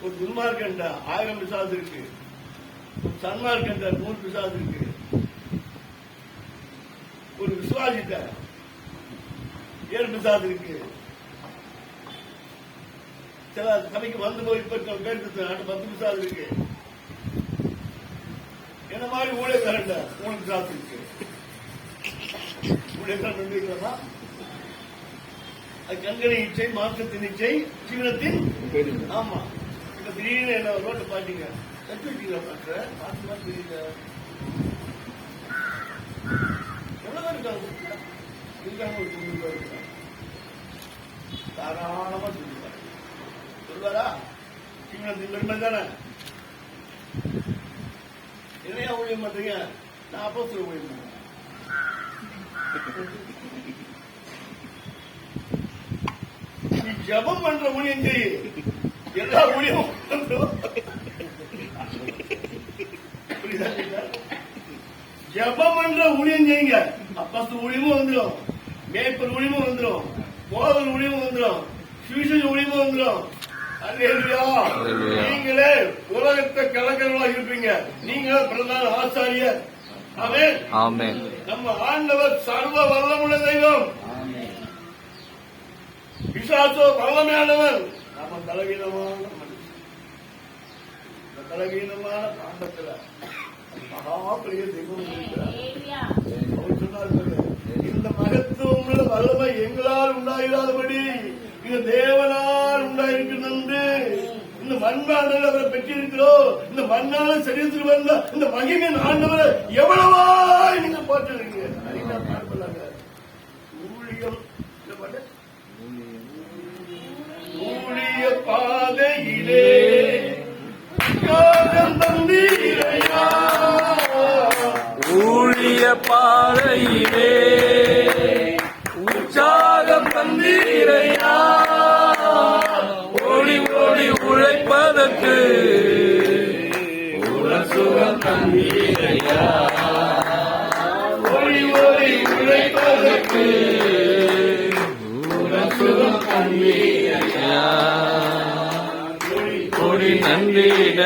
ஒரு துன்மார்க்கண்ட 1000 பிசாசு இருக்கு, ஒரு சன்மார்க்கண்ட 100 பிசாசு இருக்கு, ஒரு விசுவாசிட்ட 7 பிசாசு இருக்கு. சில சபைக்கு வந்து போய் இப்ப பேருக்கு 10 பிசாசு இருக்கு. என்ன மாதிரி ஊழியக்காரண்ட 3 பிசாசு இருக்கு. ஊழியக்காரன் நம்பிக்கிறதா அது கண்களை இச்சை, மாற்றத்தின் இச்சை, ஜீவனத்தின். ஆமா, இப்ப திடீர்னு என்ன ரோட்டை பாத்தீங்க, பார்த்து பார்த்து தெரியல எவ்வளவு இருக்காங்க இருக்காங்க. ஒரு 90 பேர் இருக்காங்க. தாராளமா சொல்லுவாரு. சொல்வாரா? ஜீவனத்தின் பெருமை தானே. என்னையா ஊழியம் பண்றீங்க? நான் அப்போஸ்தலர் ஊழியம் பண்றேன். நீ ஜபம் பண்ற ஊழியம் செய், எல்லா ஊழியமும் ஜபம் பண்ற ஊழியம் செய்யுங்க. அப்போஸ்தலர் ஊழியமும் வந்துடும், மேய்ப்பர் ஊழியமும் வந்துடும், போதகர் ஊழியமும் வந்துடும், சுவிசேஷ ஊழியமும் வந்துடும். நீங்களே உலகத்தை கலக்கிறவங்களா இருப்பீங்க. நீங்களே பிரதான ஆசாரியர். ஆமென். நம்ம ஆண்டவர் சர்வ வல்லமுள்ள தெய்வம். பிசாசோ வல்லமையானவன். நம்ம பலவீனமான மனுஷன். இந்த பலவீனமான பாண்டத்துல மகாபெரிய தெய்வம் இருக்கிறார். அவர் சொன்னார், இந்த மகத்துவம் உள்ள வல்லமை எங்களால் உண்டாயிராதபடி இந்த தேவனால் உண்டாயிருக்கிறது. இந்த மண்பாண்டல் அவரை பெற்றிருக்கிறோம். இந்த மண்ணால சரீரத்தில் வந்த இந்த மகிமையின் ஆண்டவரை எவ்வளவா நீங்க போட்டிருக்கீங்க. ஊழியம் ஊழிய பாதையிலே தந்தீரையா, ஊழிய பாதையிலே உற்சாகம் தந்தீரையா, ஓடி ஓடி உழைப்பதற்கு சுகம் தந்தீரையா, ஓடி ஓடி உழைப்பதற்கு சுகம் தந்தீரையா, ஓடி நன்றிட